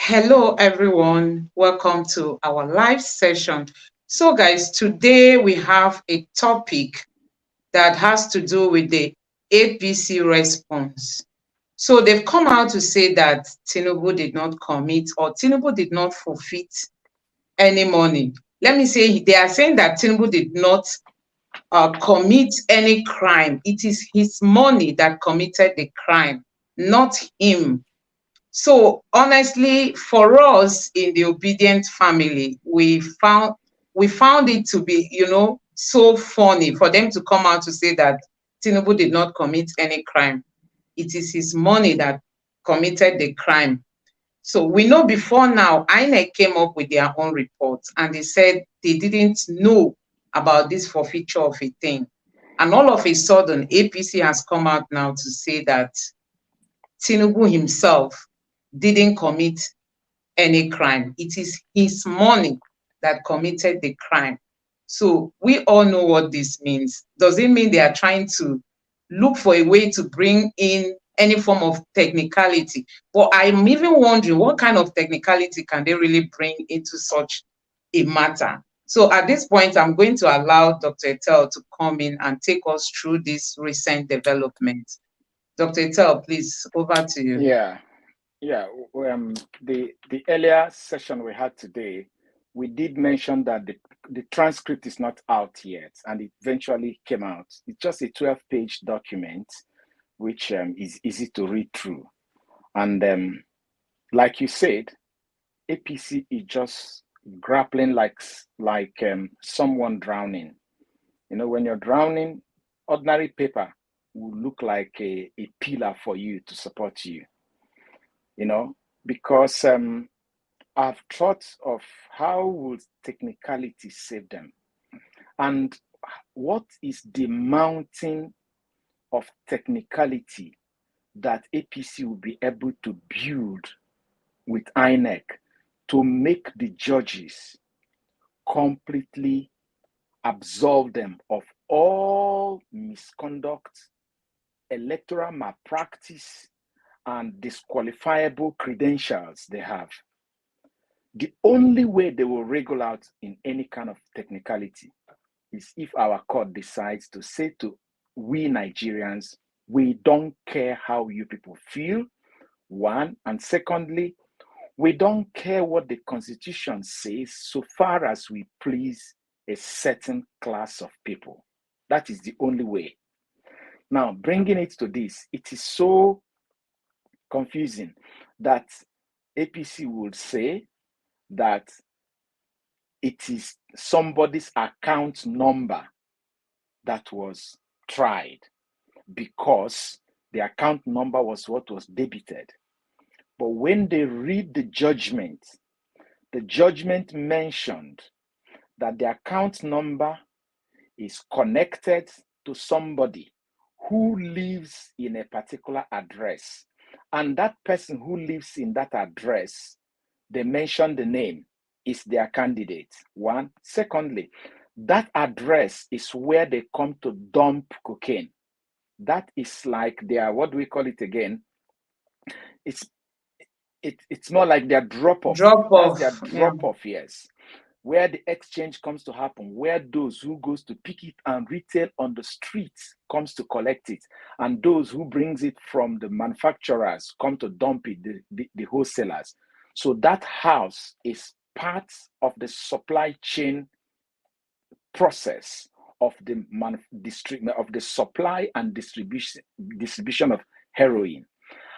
Hello, everyone. Welcome to our live session. So, guys, today we have a topic that has to do with the APC response. So, they've come out to say that Tinubu did not commit or Tinubu did not forfeit any money. Let me say, they are saying that Tinubu did not commit any crime. It is his money that committed the crime, not him. So honestly, for us in the obedient family, we found it to be, so funny for them to come out to say that Tinubu did not commit any crime. It is his money that committed the crime. So we know before now, INEC came up with their own reports and they said they didn't know about this forfeiture of a thing. And all of a sudden, APC has come out now to say that Tinubu himself didn't commit any crime. It is his money that committed the crime. So we all know what this means. Does it mean they are trying to look for a way to bring in any form of technicality? But I'm even wondering what kind of technicality can they really bring into such a matter? So at this point, I'm going to allow Dr. Etel to come in and take us through this recent development. Dr. Etel, please, over to you. Yeah, yeah. The earlier session we had today, we did mention that the transcript is not out yet, and it eventually came out. It's just a 12-page document, which is easy to read through. And like you said, APC is just grappling like someone drowning. You know, when you're drowning, ordinary paper will look like a pillar for you to support you. You know, because I've thought of how would technicality save them, and what is the mountain of technicality that APC will be able to build with INEC to make the judges completely absolve them of all misconduct, electoral malpractice, and disqualifiable credentials they have. The only way they will wriggle out in any kind of technicality is if our court decides to say to we Nigerians, we don't care how you people feel, one, and secondly, we don't care what the Constitution says so far as we please a certain class of people. That is the only way. Now, bringing it to this, it is so confusing that APC would say that it is somebody's account number that was tried because the account number was what was debited. But when they read the judgment mentioned that the account number is connected to somebody who lives in a particular address. And that person who lives in that address, they mention the name, is their candidate. One. Secondly, that address is where they come to dump cocaine. That is like their, what do we call it again? It's more like their drop-off. Drop That's off. their Yeah. drop-off, yes. Where the exchange comes to happen, where those who goes to pick it and retail on the streets comes to collect it, and those who brings it from the manufacturers come to dump it, the wholesalers. So that house is part of the supply chain process of the supply and distribution of heroin.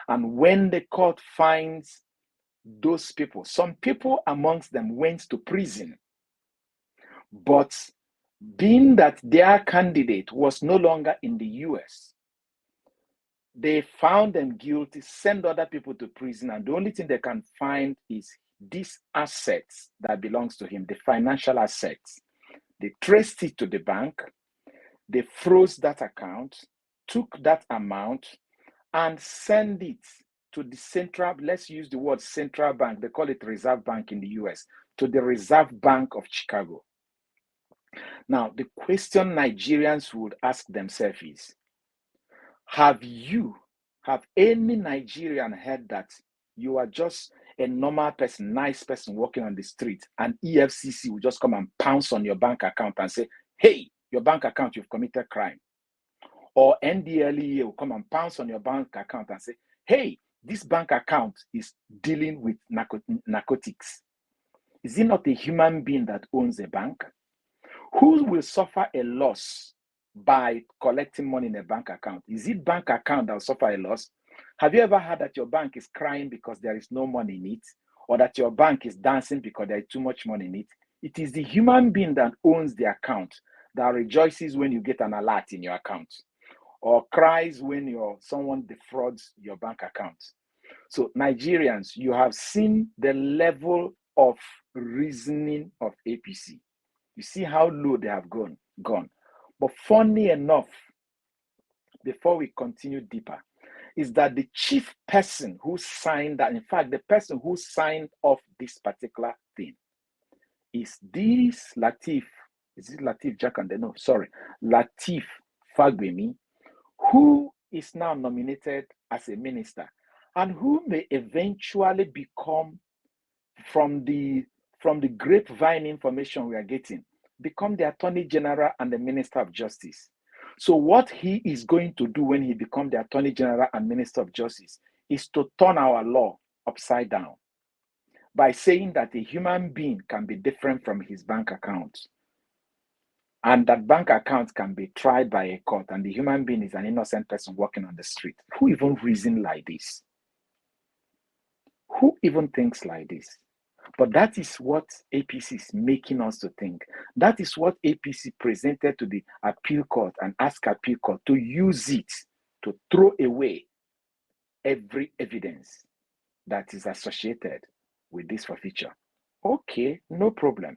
And when the court finds those people, some people amongst them went to prison, but being that their candidate was no longer in the US, they found them guilty, send other people to prison, and the only thing they can find is these assets that belongs to him, the financial assets. They traced it to the bank, they froze that account, took that amount, and send it to the central, let's use the word central bank, they call it Reserve Bank in the US, to the Reserve Bank of Chicago. Now, the question Nigerians would ask themselves is, have any Nigerian heard that you are just a normal person, nice person walking on the street, and EFCC will just come and pounce on your bank account and say, hey, your bank account, you've committed crime. Or NDLEA will come and pounce on your bank account and say, hey, this bank account is dealing with narcotics. Is it not a human being that owns a bank? Who will suffer a loss by collecting money in a bank account? Is it bank account that will suffer a loss? Have you ever heard that your bank is crying because there is no money in it? Or that your bank is dancing because there is too much money in it? It is the human being that owns the account that rejoices when you get an alert in your account, or cries when someone defrauds your bank account. So Nigerians, you have seen the level of reasoning of APC. You see how low they have gone. But funny enough, before we continue deeper, is that the chief person who signed that, in fact, the person who signed off this particular thing is this Lateef. Is it Lateef Jakande? No, sorry. Lateef Fagbemi, who is now nominated as a minister and who may eventually become, from the grapevine information we are getting, become the Attorney General and the Minister of Justice. So what he is going to do when he becomes the Attorney General and Minister of Justice is to turn our law upside down by saying that a human being can be different from his bank account, and that bank account can be tried by a court, and the human being is an innocent person walking on the street. Who even reasons like this? Who even thinks like this? But that is what APC is making us to think. That is what APC presented to the appeal court and asked appeal court to use it to throw away every evidence that is associated with this forfeiture. Okay, no problem.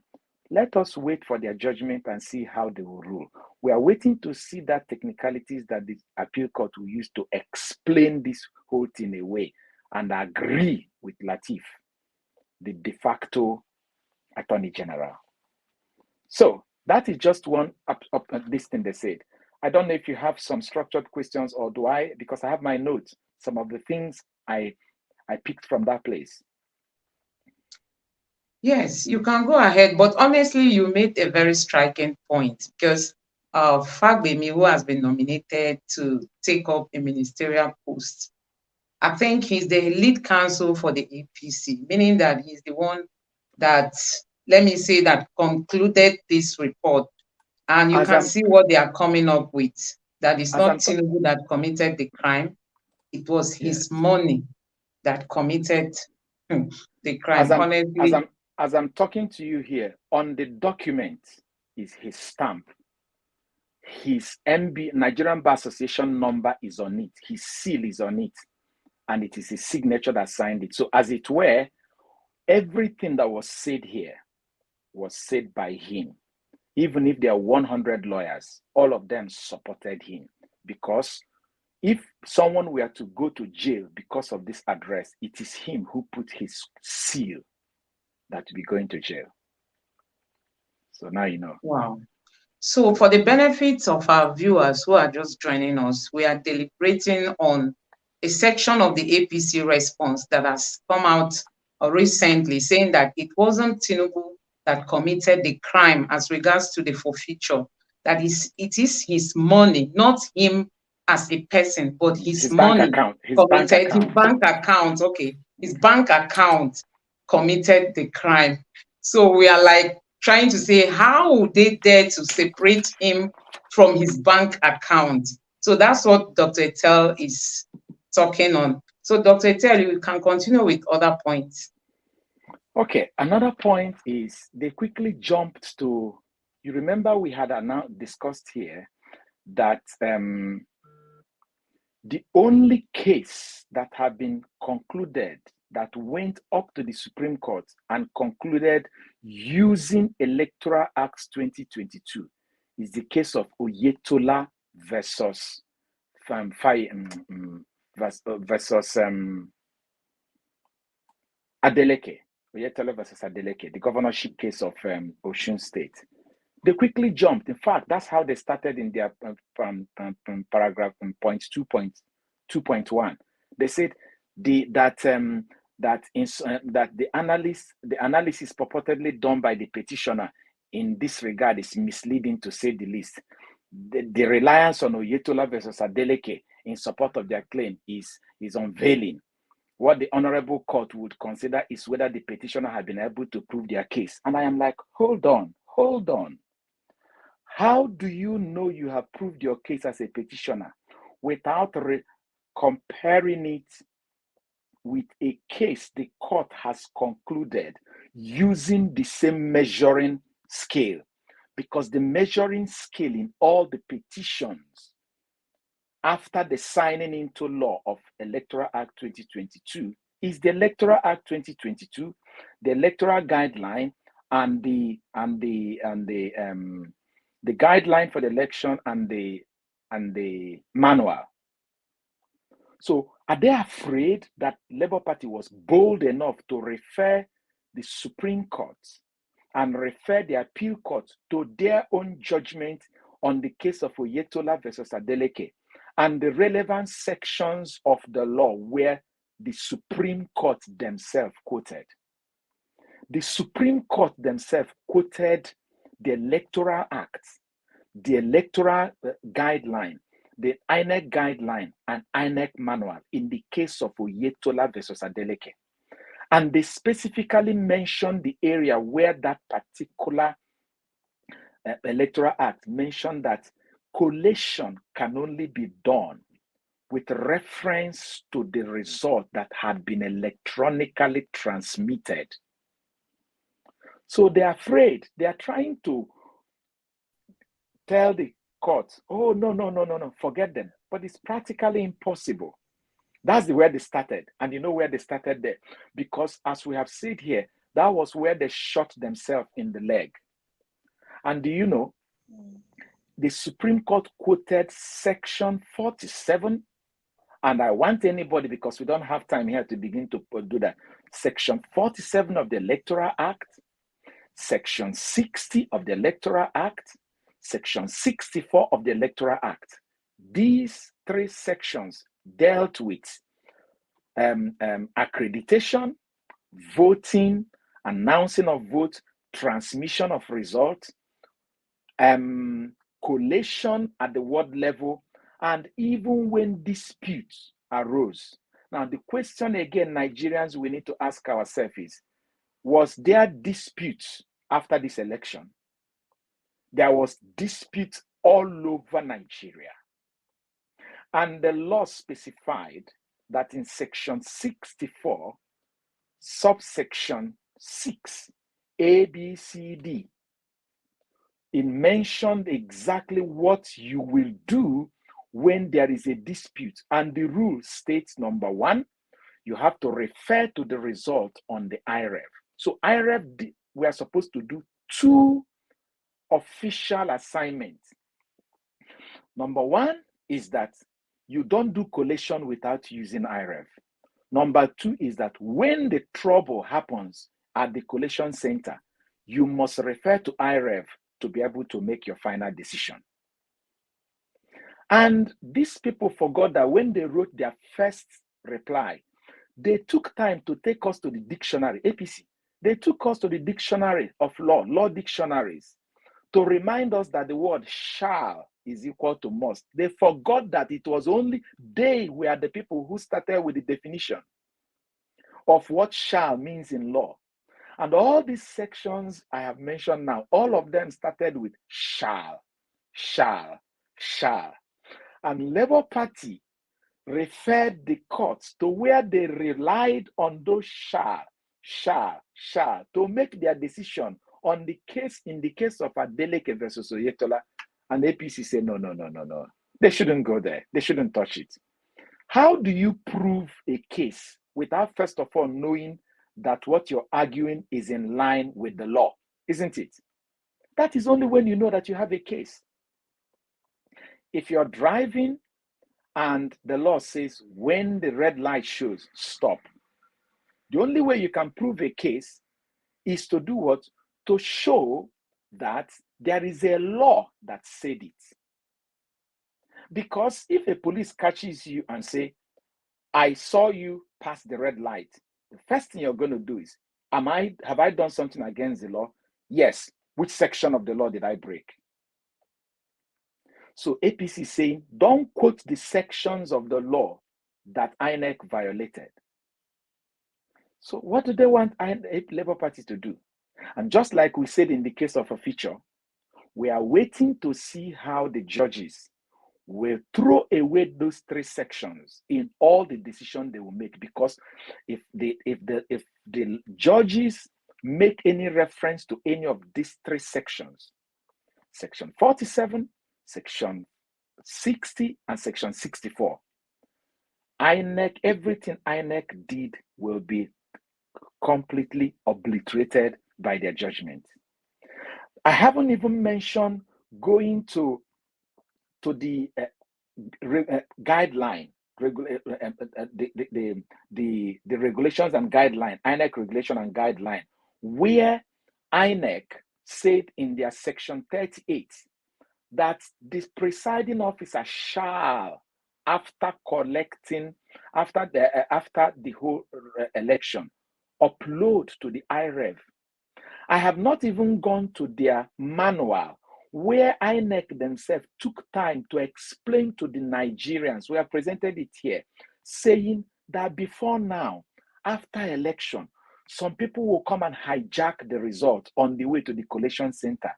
Let us wait for their judgment and see how they will rule. We are waiting to see that technicalities that the appeal court will use to explain this whole thing away and agree with Lateef, the de facto Attorney General. So that is just one up this thing they said. I don't know if you have some structured questions, or do I, because I have my notes, some of the things I picked from that place. Yes, you can go ahead, but honestly, you made a very striking point, because Fagbemi, who has been nominated to take up a ministerial post, I think he's the lead counsel for the APC, meaning that he's the one that, let me say, that concluded this report. And you can see what they are coming up with, that it's not Tinubu that committed the crime. It was his money that committed the crime. Honestly, as I'm talking to you here, on the document is his stamp. His Nigerian Bar Association number is on it. His seal is on it. And it is his signature that signed it. So as it were, everything that was said here was said by him. Even if there are 100 lawyers, all of them supported him. Because if someone were to go to jail because of this address, it is him who put his seal that will be going to jail. So now you know. Wow. So for the benefit of our viewers who are just joining us, we are deliberating on a section of the APC response that has come out recently, saying that it wasn't Tinubu that committed the crime as regards to the forfeiture, that it is his money, not him as a person, but his money committed, his bank account, okay, his bank account committed the crime. So we are like trying to say, how would they dare to separate him from his bank account? So that's what Dr. Etel is talking on. So Dr. Etel, you can continue with other points. Okay, another point is they quickly jumped to, you remember we had discussed here that the only case that had been concluded that went up to the Supreme Court and concluded using Electoral Act 2022 is the case of Oyetola versus Adeleke. Oyetola versus Adeleke, the governorship case of Osun State. They quickly jumped. In fact, that's how they started in their paragraph point 2.1. They said that that that the analysis purportedly done by the petitioner in this regard is misleading, to say the least. The reliance on Oyetola versus Adeleke in support of their claim is unveiling. What the honorable court would consider is whether the petitioner had been able to prove their case. And I am like, hold on. How do you know you have proved your case as a petitioner without comparing it with a case the court has concluded using the same measuring scale? Because the measuring scale in all the petitions after the signing into law of Electoral Act 2022 is the Electoral Act 2022, the Electoral Guideline, and the guideline for the election and the manual. So are they afraid that Labour Party was bold enough to refer the Supreme Court and refer the appeal court to their own judgment on the case of Oyetola versus Adeleke and the relevant sections of the law where the Supreme Court themselves quoted? The Supreme Court themselves quoted the Electoral Act, the Electoral Guideline, the INEC Guideline, and INEC Manual in the case of Oyetola versus Adeleke. And they specifically mentioned the area where that particular Electoral Act mentioned that collation can only be done with reference to the result that had been electronically transmitted. So they're afraid. They are trying to tell the court, oh, no, forget them. But it's practically impossible. That's where they started. And you know where they started there? Because as we have said here, that was where they shot themselves in the leg. And do you know, the Supreme Court quoted section 47. And I want anybody, because we don't have time here to begin to do that, section 47 of the Electoral Act, section 60 of the Electoral Act, section 64 of the Electoral Act. These three sections dealt with accreditation, voting, announcing of votes, transmission of results, collation at the ward level, and even when disputes arose. Now, the question again, Nigerians, we need to ask ourselves is, was there disputes after this election? There was disputes all over Nigeria. And the law specified that in section 64, subsection 6, A, B, C, D, it mentioned exactly what you will do when there is a dispute. And the rule states, number one, you have to refer to the result on the IREV. So IREV, we are supposed to do two official assignments. Number one is that you don't do collation without using IREV. Number two is that when the trouble happens at the collation center, you must refer to IREV to be able to make your final decision. And these people forgot that when they wrote their first reply, they took time to take us to the dictionary, APC. They took us to the dictionary of law dictionaries, to remind us that the word shall is equal to must. They forgot that it was only they were the people who started with the definition of what shall means in law. And all these sections I have mentioned now, all of them started with shall. And Labour Party referred the courts to where they relied on those shall to make their decision on the case, in the case of Adeleke versus Oyetola. And APC said, no. They shouldn't go there. They shouldn't touch it. How do you prove a case without first of all knowing that what you're arguing is in line with the law, isn't it? That is only when you know that you have a case. If you're driving and the law says when the red light shows, stop. The only way you can prove a case is to do what? To show that there is a law that said it. Because if a police catches you and say, I saw you pass the red light, The first thing you're going to do is, have I done something against the law? Yes. Which section of the law did I break? So APC is saying, don't quote the sections of the law that INEC violated. So what do they want Labour Party to do? And just like we said in the case of a feature, we are waiting to see how the judges will throw away those three sections in all the decisions they will make. Because if the judges make any reference to any of these three sections, section 47, section 60, and section 64, everything INEC did will be completely obliterated by their judgment. I haven't even mentioned going to the guideline, the regulations and guideline, INEC regulation and guideline, where INEC said in their section 38 that the presiding officer shall, after the whole election, upload to the IREV. I have not even gone to their manual where INEC themselves took time to explain to the Nigerians, we have presented it here, saying that before now, after election, some people will come and hijack the result on the way to the collation center,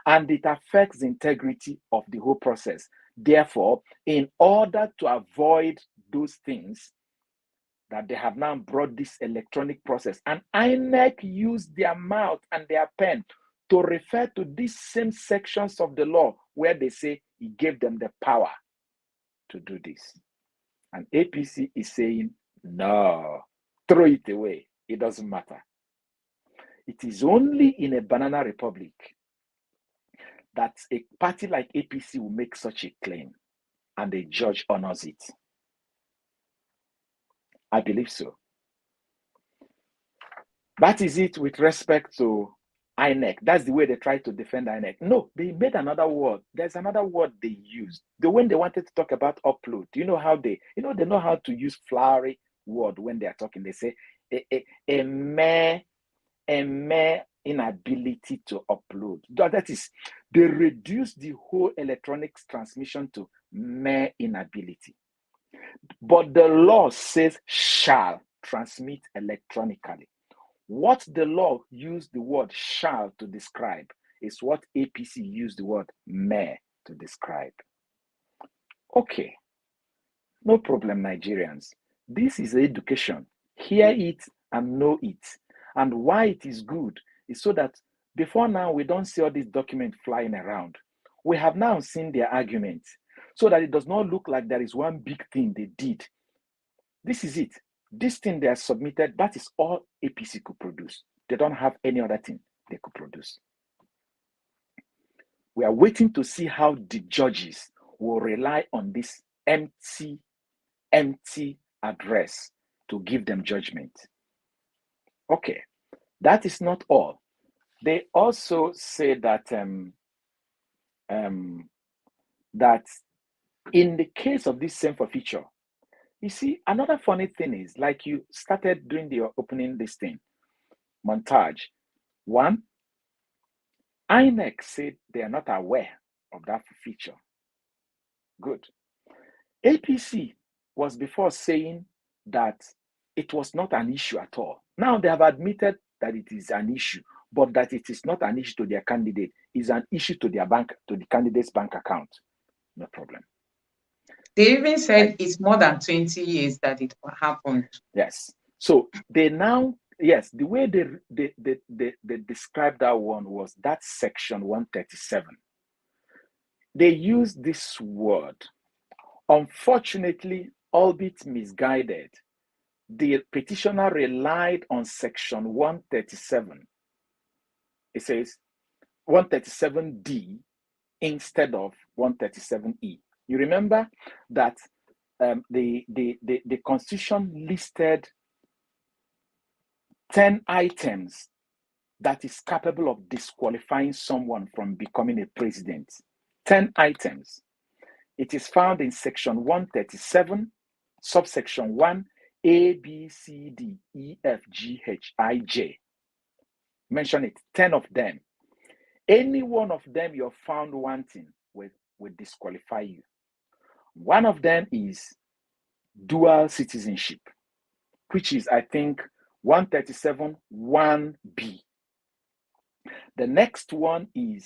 and it affects the integrity of the whole process. Therefore, in order to avoid those things, that they have now brought this electronic process, and INEC used their mouth and their pen to refer to these same sections of the law where they say he gave them the power to do this. And APC is saying, no, throw it away. It doesn't matter. It is only in a banana republic that a party like APC will make such a claim and the judge honors it. I believe so. That is it with respect to INEC. That's the way they try to defend INEC. No, they made another word. There's another word they used. When they wanted to talk about upload, do you know how they know how to use flowery word when they are talking? They say a mere inability to upload. That is, they reduce the whole electronics transmission to mere inability. But the law says shall transmit electronically. What the law used the word shall to describe is what APC used the word may to describe. Okay, no problem, Nigerians. This is education. Hear it and know it. And why it is good is so that before now, we don't see all these documents flying around. We have now seen their argument so that it does not look like there is one big thing they did. This is it. This thing they have submitted, that is all APC could produce. They don't have any other thing they could produce. We are waiting to see how the judges will rely on this empty address to give them judgment. Okay, that is not all. They also say that that in the case of this same forfeiture, you see, another funny thing is, like you started doing the opening this thing, montage. One, INEC said they are not aware of that feature. Good. APC was before saying that it was not an issue at all. Now they have admitted that it is an issue, but that it is not an issue to their candidate. It's an issue to their bank, to the candidate's bank account. No problem. They even said it's more than 20 years that it happened. Yes. So they now, yes, the way they described that one was that section 137. They used this word. Unfortunately, albeit misguided, the petitioner relied on section 137. It says 137D instead of 137E. You remember that the Constitution listed 10 items that is capable of disqualifying someone from becoming a president. 10 items. It is found in section 137, subsection 1, A, B, C, D, E, F, G, H, I, J. Mention it, 10 of them. Any one of them you're found wanting will disqualify you. One of them is dual citizenship, which is, I think, 137 1B. The next one is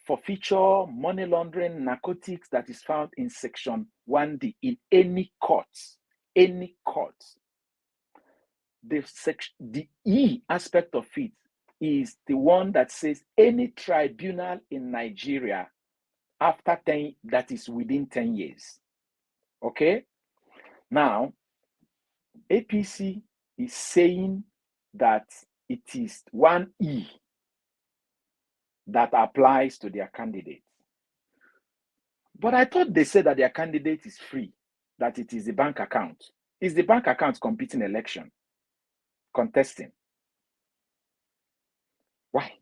forfeiture, money laundering, narcotics that is found in section 1D in any court. Any court. The E aspect of it is the one that says any tribunal in Nigeria after 10, that is within 10 years. Okay? Now, APC is saying that it is 1E that applies to their candidate. But I thought they said that their candidate is free, that it is the bank account. Is the bank account competing election? Contesting? Why?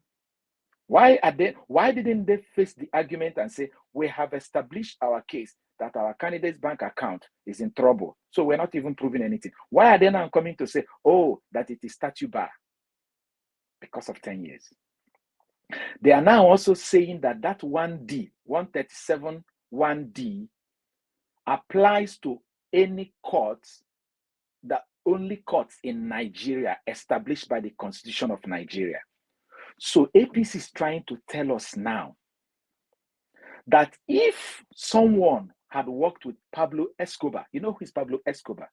Why didn't they face the argument and say, we have established our case that our candidate's bank account is in trouble, so we're not even proving anything? Why are they now coming to say, oh, that it is statute bar because of 10 years? They are now also saying that 1D, 137 1D, applies to any courts, the only courts in Nigeria established by the Constitution of Nigeria. So APC is trying to tell us now that if someone had worked with Pablo Escobar, you know who is Pablo Escobar?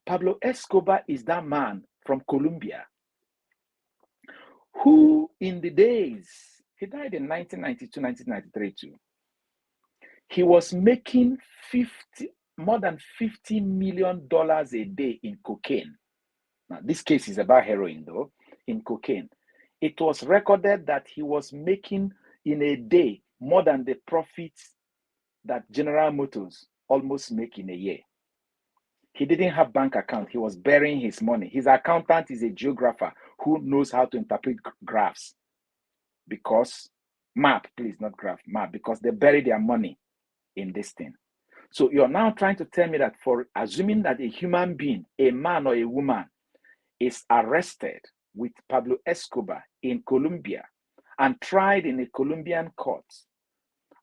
Pablo Escobar is that man from Colombia who in the days, he died in 1992, 1993 too. He was making more than $50 million a day in cocaine. Now, this case is about heroin though, in cocaine. It was recorded that he was making in a day more than the profits that General Motors almost make in a year. He didn't have bank account. He was burying his money. His accountant is a geographer who knows how to interpret graphs. Because map, please, not graph, map, because they bury their money in this thing. So you're now trying to tell me that for assuming that a human being, a man or a woman, is arrested with Pablo Escobar in Colombia and tried in a Colombian court,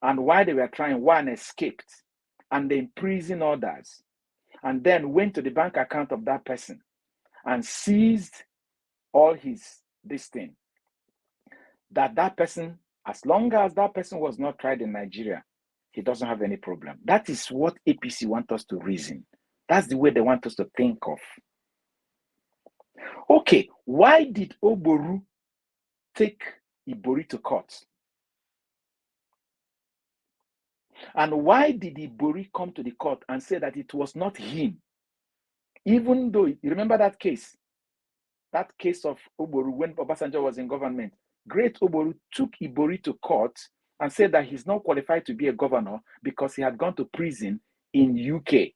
and while they were trying, one escaped and they imprisoned others, and then went to the bank account of that person and seized all this thing, that person, as long as that person was not tried in Nigeria, he doesn't have any problem. That is what APC want us to reason. That's the way they want us to think of. Okay, why did Oboru take Ibori to court? And why did Ibori come to the court and say that it was not him? Even though, you remember that case of Oboru when Obasanjo was in government? Great Oboru took Ibori to court and said that he's not qualified to be a governor because he had gone to prison in UK.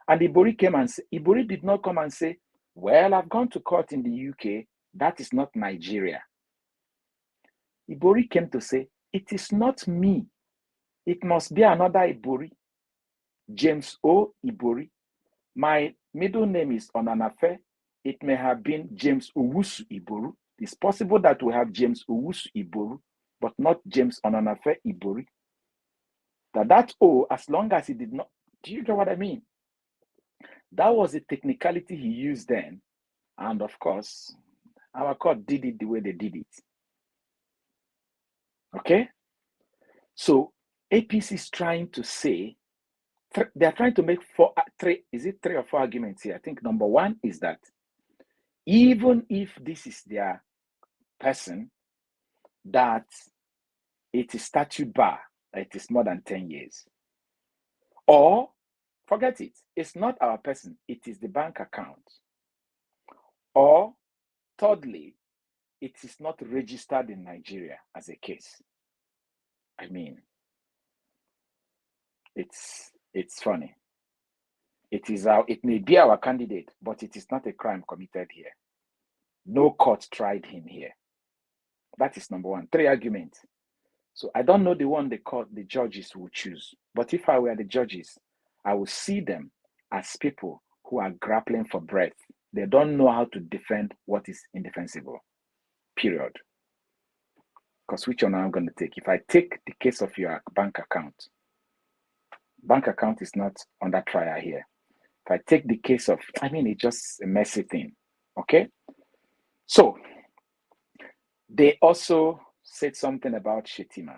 And Ibori did not come and say, well, I've gone to court in the UK. That is not Nigeria. Ibori came to say, it is not me. It must be another Ibori. James O. Ibori. My middle name is Onanafe. It may have been James Owusu Iboru. It's possible that we have James Owusu Iboru, but not James Onanafe Ibori. That O, as long as he did not, do you get what I mean? That was a technicality he used then. And of course, our court did it the way they did it. Okay? So APC is trying to say, they're trying to make three or four arguments here? I think number one is that even if this is their person, that it is statute bar, it is more than 10 years. Or, forget it, it's not our person, it is the bank account. Or, thirdly, it is not registered in Nigeria as a case. I mean, it's funny. It may be our candidate, but it is not a crime committed here. No court tried him here. That is number one. Three arguments. So I don't know the one the judges will choose. But if I were the judges, I would see them as people who are grappling for breath. They don't know how to defend what is indefensible. Period. Because which one I'm going to take? If I take the case of your bank account is not under trial here. If I take the case of, it's just a messy thing. Okay? So, they also said something about Shetima,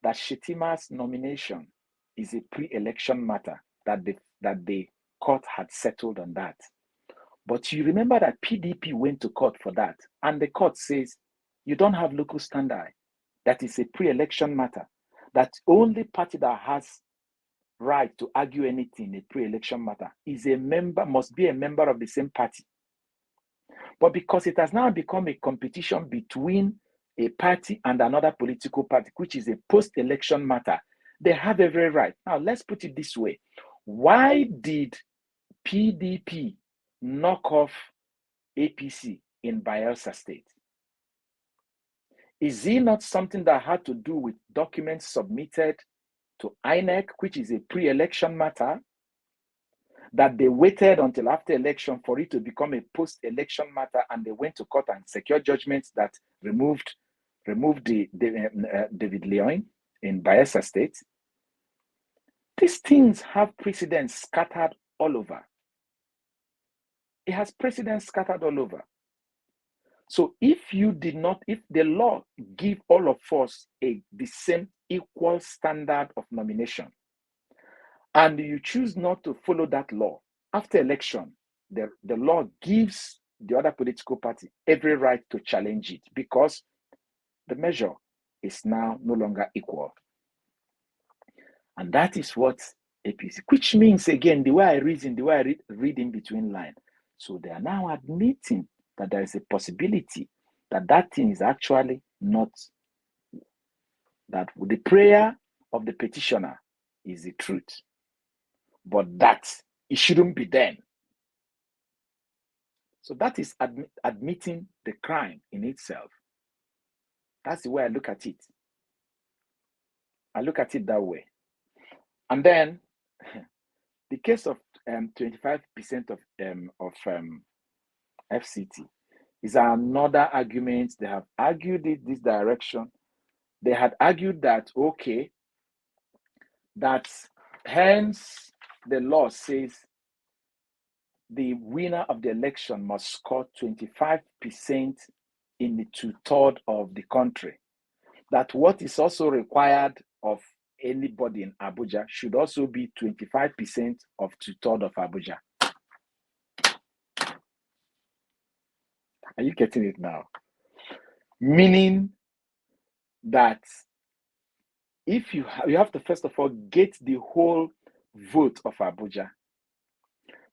that Shetima's nomination is a pre-election matter, that the court had settled on that. But you remember that PDP went to court for that, and the court says you don't have local standard. That is a pre-election matter. That only party that has right to argue anything in a pre-election matter must be a member of the same party. But because it has now become a competition between a party and another political party, which is a post-election matter, they have every right. Now, let's put it this way. Why did PDP knock off APC in Bayelsa State? Is it not something that had to do with documents submitted to INEC, which is a pre-election matter, that they waited until after election for it to become a post-election matter, and they went to court and secured judgments that removed David Leon in Bayelsa State? These things have precedents scattered all over. It has precedents scattered all over. So if the law give all of us the same equal standard of nomination, and you choose not to follow that law, after election, the law gives the other political party every right to challenge it, because the measure is now no longer equal. And that is what APC, which means, again, the way I read in between lines. So they are now admitting that there is a possibility that thing is actually not, that the prayer of the petitioner is the truth, but that it shouldn't be done. So that is admitting the crime in itself. That's the way I look at it. I look at it that way. And then the case of 25% of FCT is another argument. They have argued it this direction. They had argued that, okay, that hence the law says the winner of the election must score 25% in the 2/3 of the country. That what is also required of anybody in Abuja should also be 25% of 2/3 of Abuja. Are you getting it now? Meaning that if you have to first of all get the whole vote of Abuja,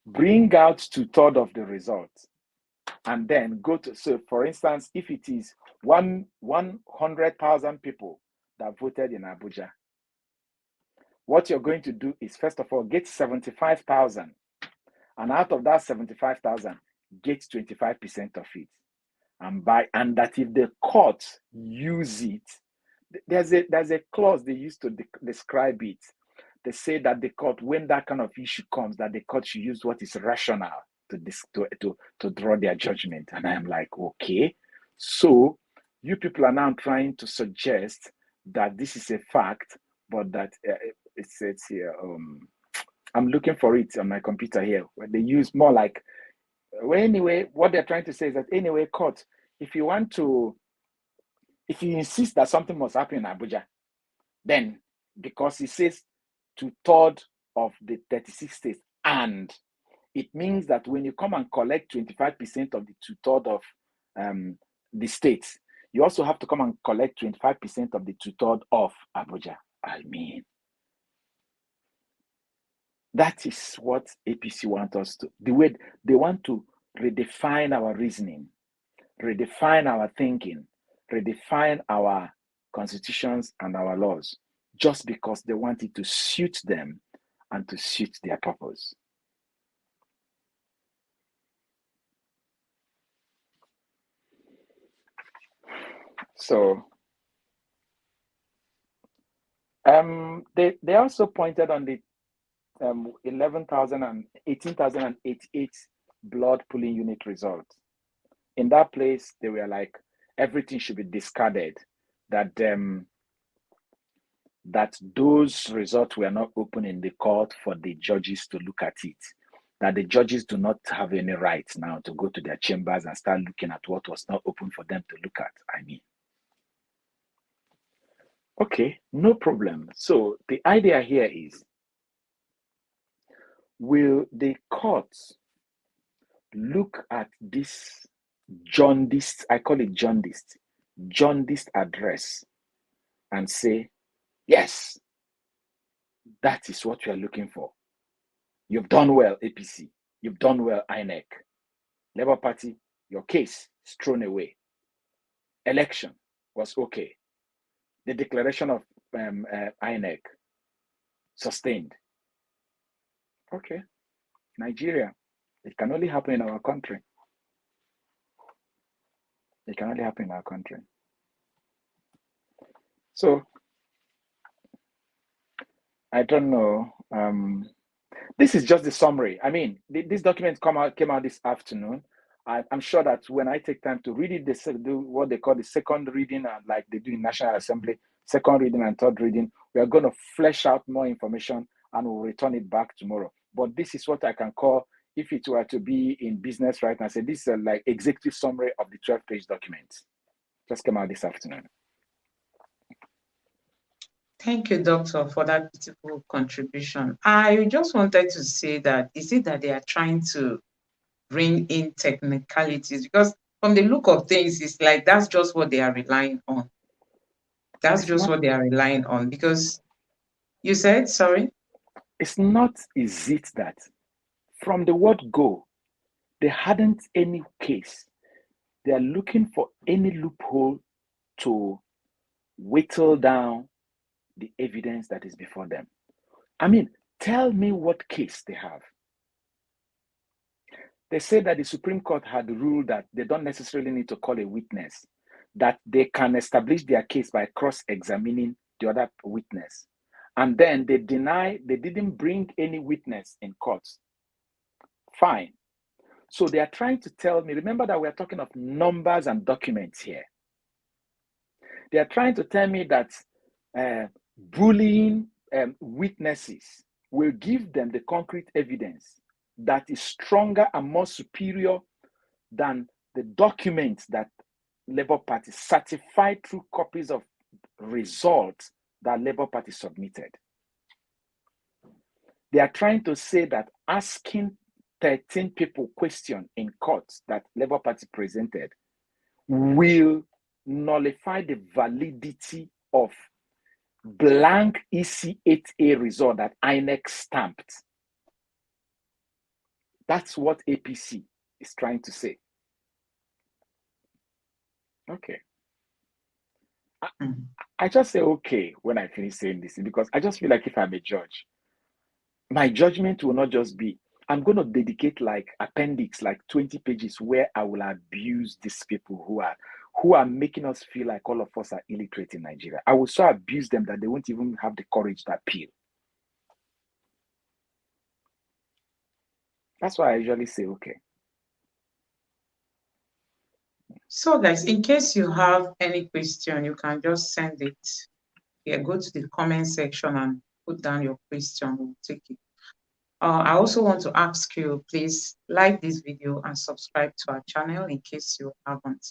bring out 2/3 of the result, and then go to, so for instance, if it is 100,000 people that voted in Abuja, what you're going to do is first of all get 75,000, and out of that 75,000, get 25% of it, and that if the court use it, there's a clause they use to describe it. They say that the court, when that kind of issue comes, that the court should use what is rational to draw their judgment. And I'm like, okay, so you people are now trying to suggest that this is a fact, but that it says here, I'm looking for it on my computer here, where they use more like, well, anyway, what they're trying to say is that, anyway, court, if you insist that something must happen in Abuja, then because it says 2/3 of the 36 states, and it means that when you come and collect 25% of the 2/3 of the states, you also have to come and collect 25% of the 2/3 of Abuja. I mean, that is what APC want us to, the way they want to redefine our reasoning, redefine our thinking, redefine our constitutions and our laws, just because they want it to suit them and to suit their purpose. So They also pointed on the 11,000 and 18,088 blood pooling unit results. In that place, they were like, everything should be discarded. That those results were not open in the court for the judges to look at it. That the judges do not have any right now to go to their chambers and start looking at what was not open for them to look at. I mean, okay, no problem. So the idea here is, will the courts look at this jaundiced, I call it jaundiced address and say, yes, that is what we are looking for. You've done well, APC. You've done well, INEC. Labour Party, your case is thrown away. Election was okay. The declaration of INEC sustained. Okay, Nigeria, it can only happen in our country. It can only happen in our country. So, I don't know. This is just the summary. I mean, this document came out this afternoon. I'm sure that when I take time to read it, they do what they call the second reading, and like they do in National Assembly, second reading and third reading. We are going to flesh out more information and we'll return it back tomorrow. But this is what I can call, if it were to be in business right now, say this is a like executive summary of the 12-page document. Just came out this afternoon. Thank you, Doctor, for that beautiful contribution. I just wanted to say that, is it that they are trying to bring in technicalities? Because from the look of things, it's like that's just what they are relying on. That's just what they are relying on. Because you said, sorry? It's not, is it that from the word go, there hadn't any case. They are looking for any loophole to whittle down the evidence that is before them. I mean, tell me what case they have. They say that the Supreme Court had ruled that they don't necessarily need to call a witness, that they can establish their case by cross-examining the other witness. And then they didn't bring any witness in court. Fine. So they are trying to tell me, remember that we're talking of numbers and documents here. They are trying to tell me that bullying witnesses will give them the concrete evidence that is stronger and more superior than the documents that Labour Party certified through copies of results that Labour Party submitted. They are trying to say that asking 13 people questions in court that Labour Party presented will nullify the validity of blank EC8A result that INEC stamped. That's what APC is trying to say. Okay. I just say okay when I finish saying this, because I just feel like if I'm a judge, my judgment will not just be, I'm going to dedicate like appendix, like 20 pages where I will abuse these people who are making us feel like all of us are illiterate in Nigeria. I will so abuse them that they won't even have the courage to appeal. That's why I usually say, okay. So guys, in case you have any question, you can just send it. Yeah, go to the comment section and put down your question. We'll take it. I also want to ask you, please like this video and subscribe to our channel in case you haven't.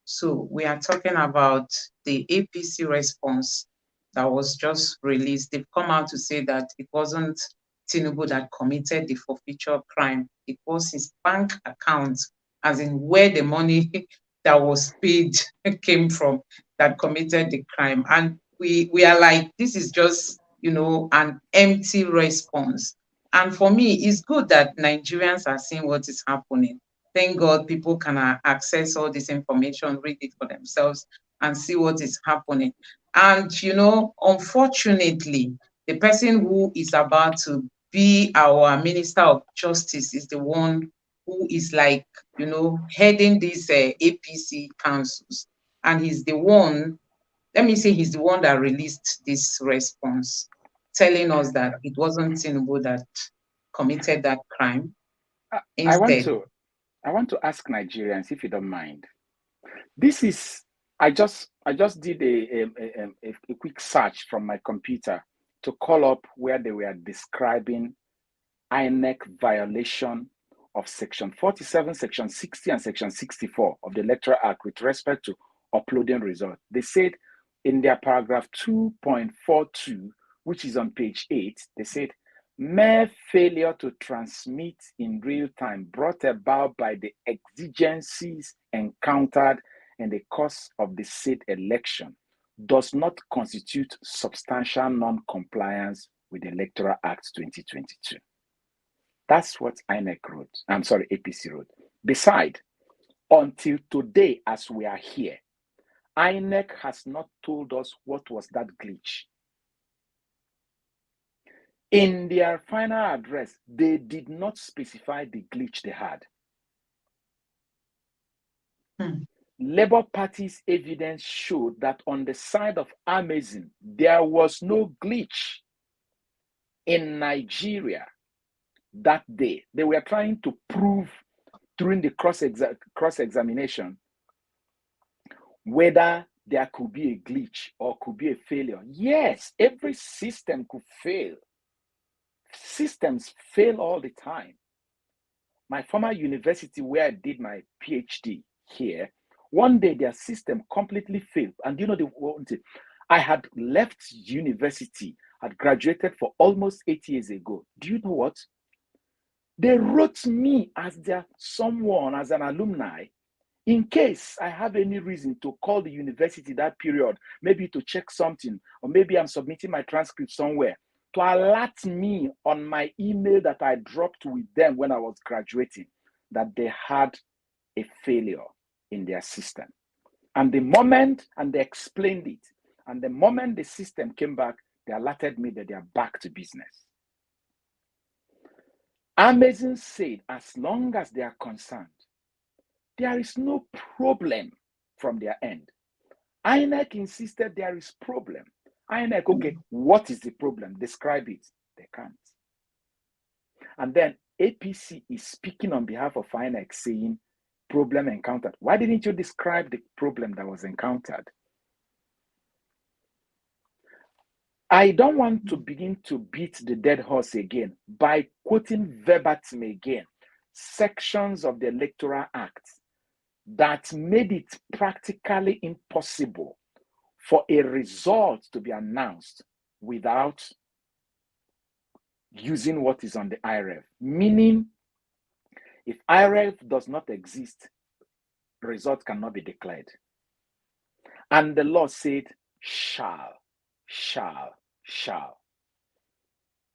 So we are talking about the APC response that was just released. They've come out to say that it wasn't Tinubu that committed the forfeiture crime. It was his bank account, as in where the money that was paid came from, that committed the crime. And we are like, this is just, an empty response. And for me, it's good that Nigerians are seeing what is happening. Thank God people can access all this information, read it for themselves, and see what is happening. And, unfortunately, the person who is about to be our Minister of Justice is the one who is like, heading these APC councils. And he's the one let me say he's the one that released this response, telling us that it wasn't Tinubu that committed that crime. I want Instead, to ask Nigerians, if you don't mind. This is I just did a quick search from my computer to call up where they were describing INEC violation of Section 47, Section 60, and Section 64 of the Electoral Act with respect to uploading results. They said in their paragraph 2.42, which is on page 8, they said, mere failure to transmit in real time brought about by the exigencies encountered in the course of the said election does not constitute substantial non-compliance with the Electoral Act 2022. That's what INEC wrote. I'm sorry, APC wrote. Besides, until today, as we are here, INEC has not told us what was that glitch. In their final address, they did not specify the glitch they had. Labour Party's evidence showed that on the side of Amazon, there was no glitch. In Nigeria that day, they were trying to prove during the cross-examination whether there could be a glitch or could be a failure. Yes, every system could fail. Systems fail all the time. My former university where I did my PhD here, one day their system completely failed. And you know one thing? I had left university, had graduated for almost 8 years ago. Do you know what? They wrote me as someone, as an alumni, in case I have any reason to call the university that period, maybe to check something, or maybe I'm submitting my transcript somewhere, to alert me on my email that I dropped with them when I was graduating, that they had a failure in their system. And they explained it, and the moment the system came back, they alerted me that they are back to business. Amazon said, as long as they are concerned, there is no problem from their end. INEC insisted there is problem. INEC, okay, what is the problem? Describe it. They can't. And then APC is speaking on behalf of INEC saying, problem encountered. Why didn't you describe the problem that was encountered? I don't want to begin to beat the dead horse again by quoting verbatim again sections of the Electoral Act that made it practically impossible for a result to be announced without using what is on the IREV. Meaning, if IREV does not exist, the result cannot be declared. And the law said, shall.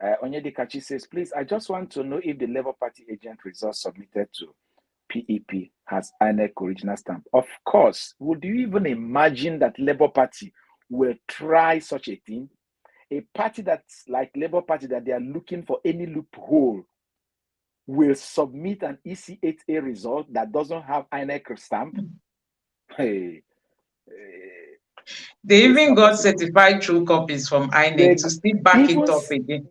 Onyedikachi says, please, I just want to know if the Labour Party agent results submitted to PEP has INEC original stamp. Of course, would you even imagine that Labour Party will try such a thing? A party that's like Labour Party, that they are looking for any loophole, will submit an EC8A result that doesn't have INEC stamp? Hey, they even got certified true copies from INEC to still back it up again.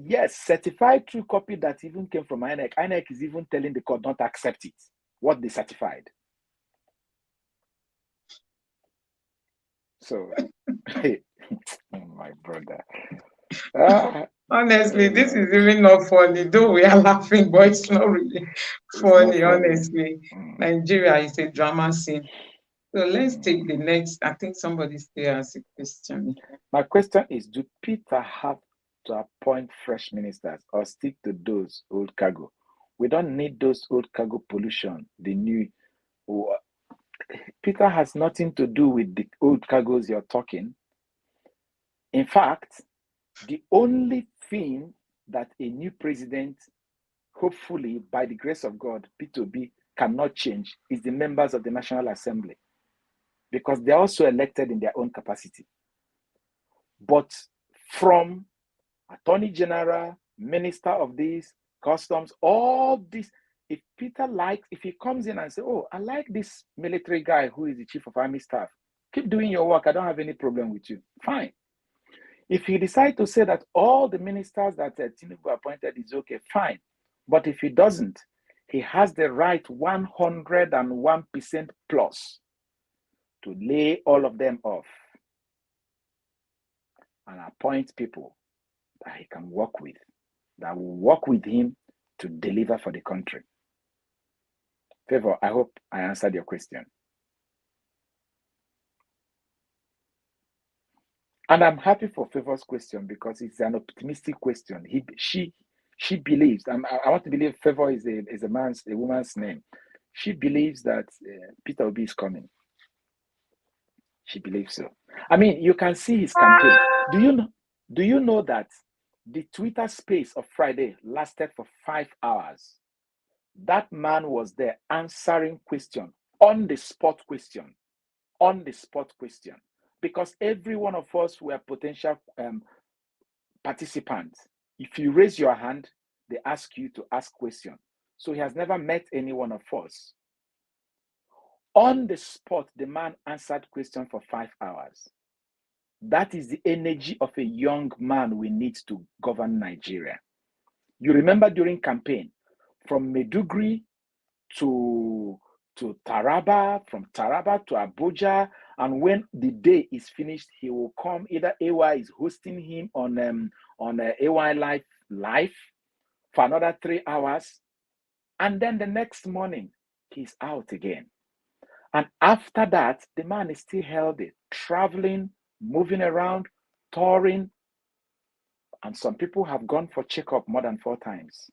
Yes, certified true copy that even came from INEC. INEC is even telling the court not to accept it, what they certified. So, my brother. Honestly, this is even not funny. Though we are laughing, but it's not really funny, honestly. Nigeria is a drama scene. So let's take the next. I think somebody still has a question. My question is, do Peter have to appoint fresh ministers or stick to those old cargo? We don't need those old cargo pollution. The new Peter has nothing to do with the old cargos you're talking. In fact, the only thing that a new president, hopefully by the grace of God, Peter Obi, cannot change is the members of the National Assembly, because they're also elected in their own capacity. But from Attorney General, Minister of this, Customs, all this, if Peter likes, if he comes in and says, oh, I like this military guy who is the Chief of Army Staff, Keep doing your work. I don't have any problem with you. Fine. If he decides to say that all the ministers that Tinubu appointed is okay, fine. But if he doesn't, he has the right 101% plus to lay all of them off and appoint people that he can work with, that will work with him to deliver for the country. Favor, I hope I answered your question. And I'm happy for Favor's question because it's an optimistic question. She believes, I want to believe Favor is a woman's name. She believes that Peter Obi is coming. She believes so. I mean, you can see his campaign. Do you know that the Twitter space of Friday lasted for 5 hours? That man was there answering question, on the spot question, because every one of us were potential participants. If you raise your hand, they ask you to ask question. So he has never met any one of us. On the spot, the man answered question for 5 hours. That is the energy of a young man we need to govern Nigeria. You remember during campaign, from Maiduguri to Taraba, from Taraba to Abuja, and when the day is finished, he will come. Either AY is hosting him on AY live for another 3 hours, and then the next morning he's out again. And after that, the man is still healthy, traveling, moving around, touring, and some people have gone for checkup more than 4 times,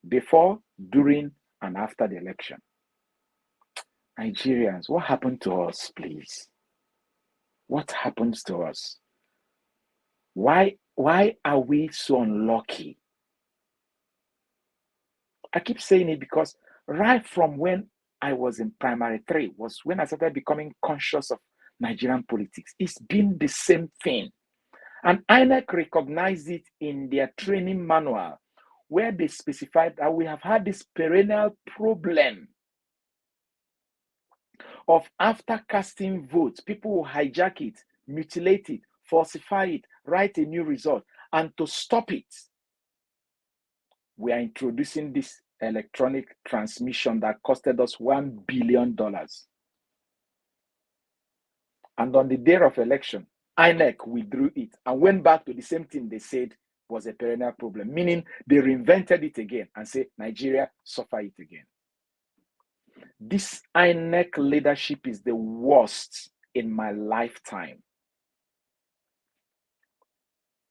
before, during, and after the election. Nigerians, what happened to us, please? What happens to us? Why are we so unlucky? I keep saying it because right from when I was in primary 3 was when I started becoming conscious of Nigerian politics. It's been the same thing. And INEC recognized it in their training manual, where they specified that we have had this perennial problem of, after casting votes, people will hijack it, mutilate it, falsify it, write a new result. And to stop it, we are introducing this electronic transmission that costed us $1 billion. And on the day of election, INEC withdrew it and went back to the same thing they said was a perennial problem, meaning they reinvented it again and say, Nigeria, suffer it again. This INEC leadership is the worst in my lifetime.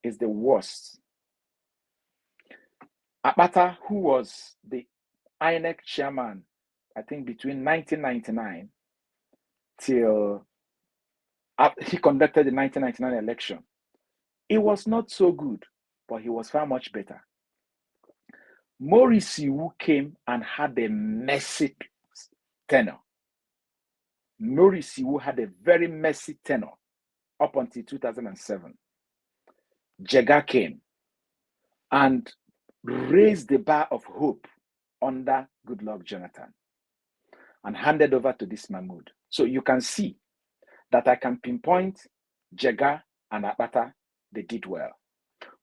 It's the worst. Akpata, who was the INEC chairman, I think between 1999 till he conducted the 1999 election, it was not so good, but he was far much better. Morisi, who came and had a messy tenure. Morisi, who had a very messy tenure up until 2007. Jega came and raised the bar of hope under Goodluck Jonathan and handed over to this Mahmood. So you can see that I can pinpoint Jega and Akpata, they did well.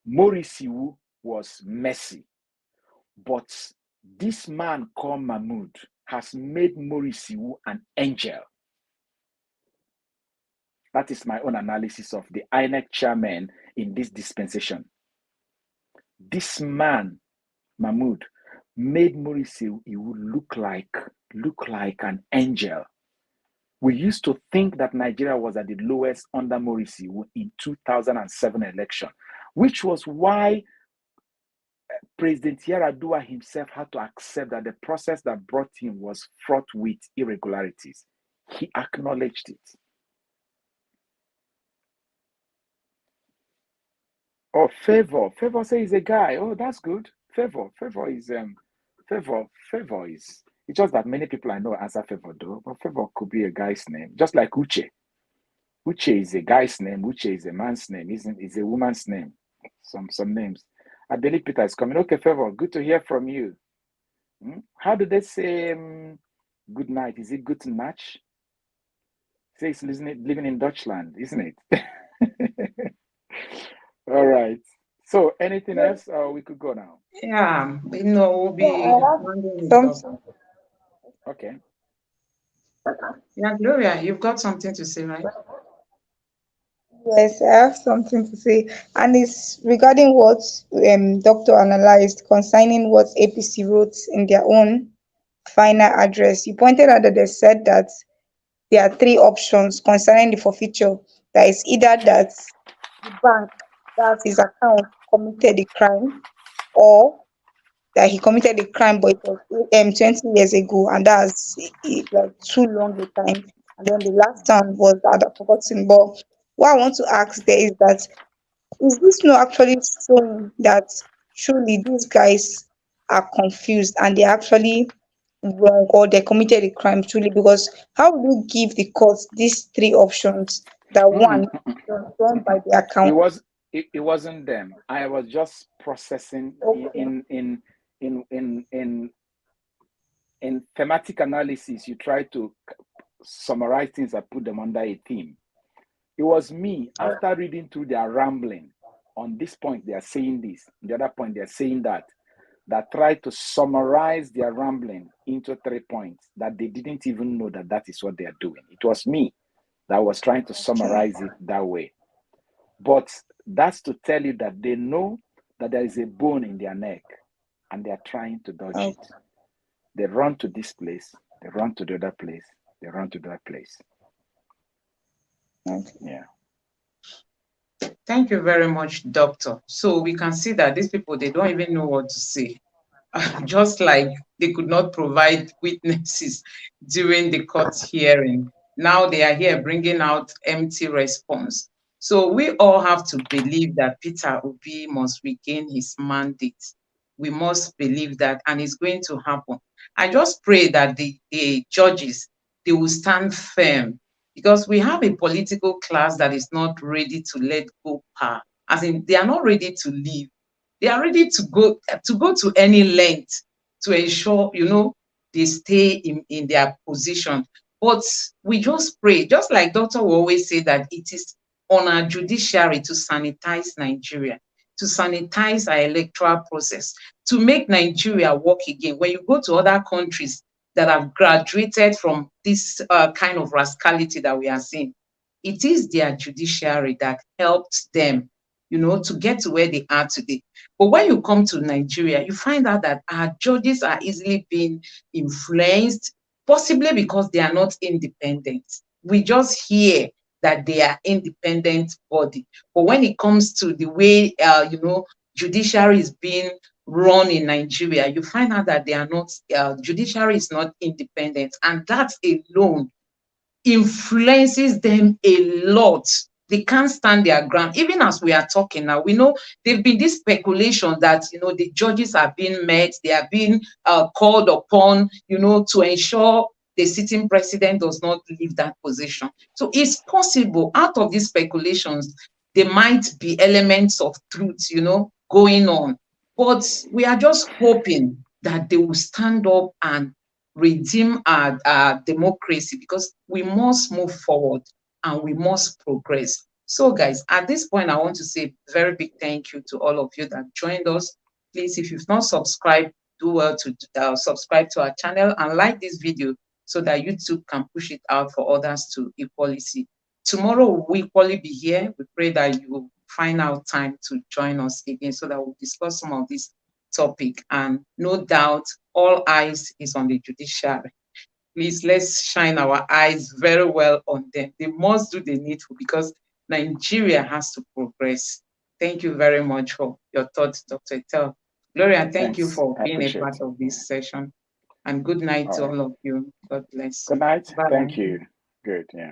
Morisiwu was messy, but this man called Mahmood has made Morisiwu an angel. That is my own analysis of the INEC chairman in this dispensation. This man, Mahmood, made Morisiwu look like an angel. We used to think that Nigeria was at the lowest under Morisi in 2007 election, which was why President Yar'Adua himself had to accept that the process that brought him was fraught with irregularities. He acknowledged it. Oh, Favor says he's a guy. Oh, that's good. Favor is it's just that many people I know answer Favor though, but Favor could be a guy's name, just like Uche. Uche is a guy's name. Uche is a man's name. Is a woman's name. Some names. I believe Peter is coming. Okay, Favor, good to hear from you. How do they say good night? Is it good to match? Say he's living in Dutchland, isn't it? All right. So anything else? We could go now. Yeah, we'll Yeah, be I have rounding it up. something. Okay. Yeah, Gloria, you've got something to say, right? Yes, I have something to say, and it's regarding what Doctor analyzed concerning what APC wrote in their own final address. You pointed out that they said that there are three options concerning the forfeiture. That is either that the bank, that's his account, committed the crime, or that he committed a crime, but it was 20 years ago, and that's like too long a time. And then the last one was that I've forgotten. But what I want to ask there is that is this not actually showing that truly these guys are confused and they're actually wrong or they committed a crime truly? Because how will you give the court these three options that Mm-mm, one was done by the it account? was it wasn't them. I was just processing Okay. in in in in thematic analysis. You try to summarize things and put them under a theme. It was me after reading through their rambling. On this point, they are saying this. On the other point, they are saying that. That tried to summarize their rambling into 3 points that they didn't even know that that is what they are doing. It was me that was trying to Okay. summarize it that way. But that's to tell you that they know that there is a bone in their neck and they are trying to dodge Okay. it. They run to this place, they run to the other place, they run to that place. Okay. Yeah. Thank you very much, Doctor. So we can see that these people, they don't even know what to say. Just like they could not provide witnesses during the court hearing. Now they are here bringing out empty response. So we all have to believe that Peter Obi must regain his mandate. We must believe that, and it's going to happen. I just pray that the judges, they will stand firm, because we have a political class that is not ready to let go power. As in, they are not ready to leave. They are ready to go to any length to ensure, they stay in their position. But we just pray, just like Doctor will always say, that it is on our judiciary to sanitize Nigeria, to sanitize our electoral process, to make Nigeria work again. When you go to other countries that have graduated from this kind of rascality that we are seeing, it is their judiciary that helped them, to get to where they are today. But when you come to Nigeria, you find out that our judges are easily being influenced, possibly because they are not independent. We just hear that they are independent body. But when it comes to the way, judiciary is being run in Nigeria, you find out that they are not, judiciary is not independent. And that alone influences them a lot. They can't stand their ground. Even as we are talking now, we know there've been this speculation that, the judges are being met, they are being called upon, to ensure the sitting president does not leave that position. So it's possible out of these speculations, there might be elements of truth, going on. But we are just hoping that they will stand up and redeem our democracy, because we must move forward and we must progress. So, guys, at this point, I want to say a very big thank you to all of you that joined us. Please, if you've not subscribed, do well to subscribe to our channel and like this video so that YouTube can push it out for others to equally see. Tomorrow we'll equally be here. We pray that you will find out time to join us again so that we'll discuss some of these topic. And no doubt, all eyes is on the judiciary. Please, let's shine our eyes very well on them. They must do the needful, because Nigeria has to progress. Thank you very much for your thoughts, Dr. Etel. Gloria, thank you Thanks. for I being a appreciate part it. of this session. And good night All to right. all of you. God bless. Good night. Bye. Thank you. Good. Yeah.